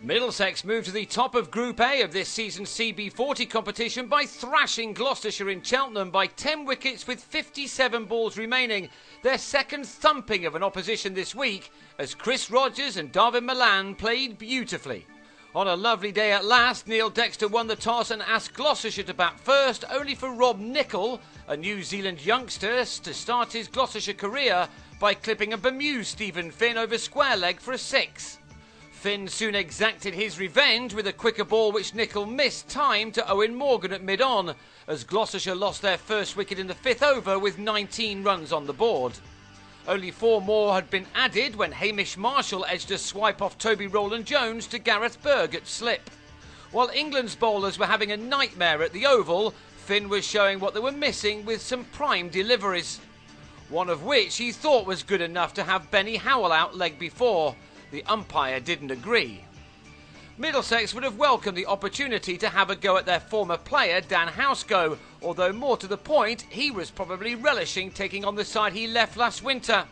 Middlesex moved to the top of Group A of this season's CB40 competition by thrashing Gloucestershire in Cheltenham by 10 wickets with 57 balls remaining, their second thumping of an opposition this week, as Chris Rogers and Darvin Malan played beautifully. On a lovely day at last, Neil Dexter won the toss and asked Gloucestershire to bat first, only for Rob Nichol, a New Zealand youngster, to start his Gloucestershire career by clipping a bemused Stephen Finn over square leg for a 6. Finn soon exacted his revenge with a quicker ball which Nichol missed time to Owen Morgan at mid-on, as Gloucestershire lost their first wicket in the 5th over with 19 runs on the board. Only 4 more had been added when Hamish Marshall edged a swipe off Toby Roland-Jones to Gareth Berg at slip. While England's bowlers were having a nightmare at the Oval, Finn was showing what they were missing with some prime deliveries. One of which he thought was good enough to have Benny Howell out leg before. The umpire didn't agree. Middlesex would have welcomed the opportunity to have a go at their former player Dan Housego, although more to the point, he was probably relishing taking on the side he left last winter.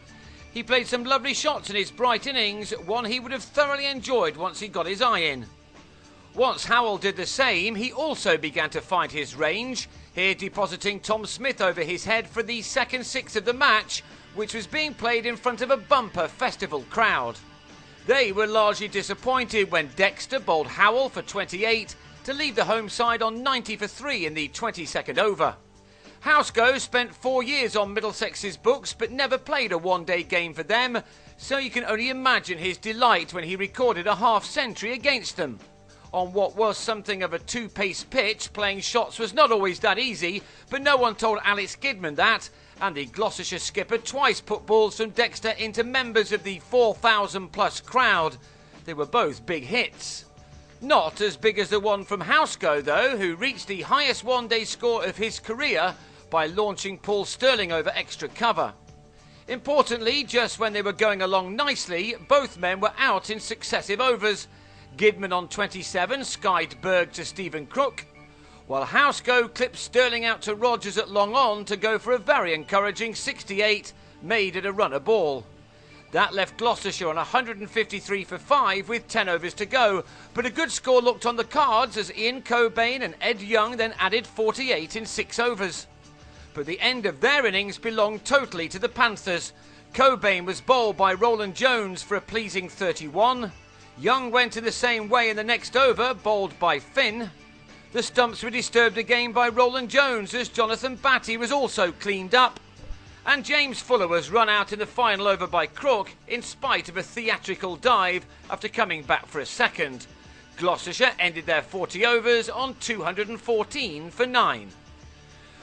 He played some lovely shots in his bright innings, one he would have thoroughly enjoyed once he got his eye in. Once Howell did the same, he also began to find his range, here depositing Tom Smith over his head for the second 6 of the match, which was being played in front of a bumper festival crowd. They were largely disappointed when Dexter bowled Howell for 28 to leave the home side on 90 for 3 in the 22nd over. Housego spent 4 years on Middlesex's books but never played a one-day game for them, so you can only imagine his delight when he recorded a half-century against them. On what was something of a 2-pace pitch, playing shots was not always that easy, but no one told Alex Gidman that, and the Gloucestershire skipper twice put balls from Dexter into members of the 4,000 plus crowd. They were both big hits. Not as big as the one from Housego though, who reached the highest one-day score of his career by launching Paul Sterling over extra cover. Importantly, just when they were going along nicely, both men were out in successive overs. Gidman on 27 skied Berg to Stephen Crook, while Housego clipped Sterling out to Rogers at long on to go for a very encouraging 68, made at a runner ball. That left Gloucestershire on 153 for 5 with 10 overs to go, but a good score looked on the cards as Ian Cobain and Ed Young then added 48 in 6 overs. But the end of their innings belonged totally to the Panthers. Cobain was bowled by Roland-Jones for a pleasing 31. Young went in the same way in the next over, bowled by Finn. The stumps were disturbed again by Roland-Jones as Jonathan Batty was also cleaned up. And James Fuller was run out in the final over by Crook in spite of a theatrical dive after coming back for a second. Gloucestershire ended their 40 overs on 214 for 9.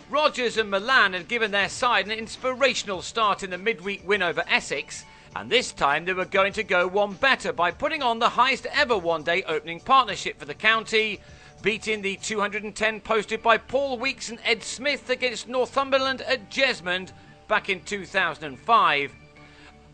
Rogers and Malan had given their side an inspirational start in the midweek win over Essex, and this time they were going to go one better by putting on the highest ever one-day opening partnership for the county, beating the 210 posted by Paul Weeks and Ed Smith against Northumberland at Jesmond back in 2005.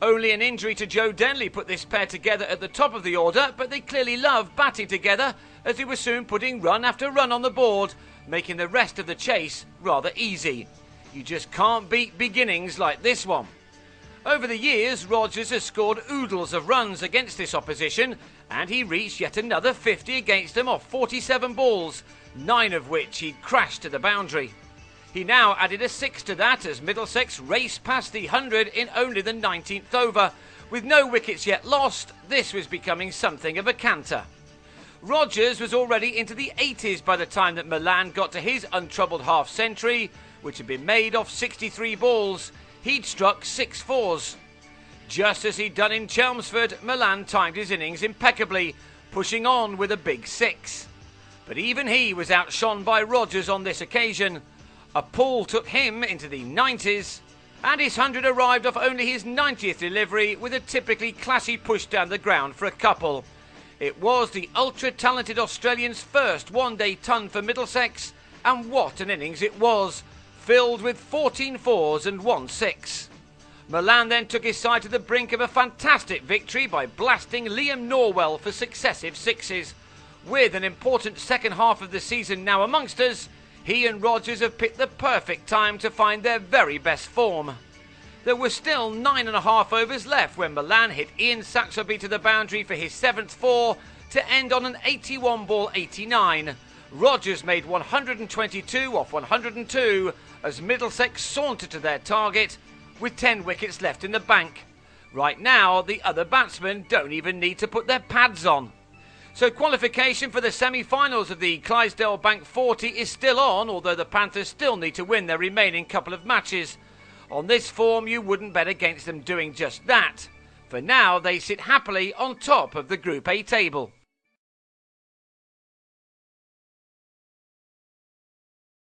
Only an injury to Joe Denley put this pair together at the top of the order, but they clearly loved batting together as they were soon putting run after run on the board, making the rest of the chase rather easy. You just can't beat beginnings like this one. Over the years, Rogers has scored oodles of runs against this opposition, and he reached yet another 50 against them off 47 balls, 9 of which he'd crashed to the boundary. He now added a 6 to that as Middlesex raced past the 100 in only the 19th over. With no wickets yet lost, this was becoming something of a canter. Rogers was already into the 80s by the time that Malan got to his untroubled half-century, which had been made off 63 balls. He'd struck 6 fours. Just as he'd done in Chelmsford, Malan timed his innings impeccably, pushing on with a big 6. But even he was outshone by Rogers on this occasion. A pull took him into the 90s, and his 100 arrived off only his 90th delivery with a typically classy push down the ground for a couple. It was the ultra-talented Australian's first one-day ton for Middlesex, and what an innings it was, filled with 14 fours and 1 6. Malan then took his side to the brink of a fantastic victory by blasting Liam Norwell for successive 6s. With an important second half of the season now amongst us, he and Rogers have picked the perfect time to find their very best form. There were still 9.5 overs left when Malan hit Ian Saxby to the boundary for his 7th 4, to end on an 81 ball 89. Rogers made 122 off 102 as Middlesex sauntered to their target with 10 wickets left in the bank. Right now, the other batsmen don't even need to put their pads on. So qualification for the semi-finals of the Clydesdale Bank 40 is still on, although the Panthers still need to win their remaining couple of matches. On this form, you wouldn't bet against them doing just that. For now, they sit happily on top of the Group A table.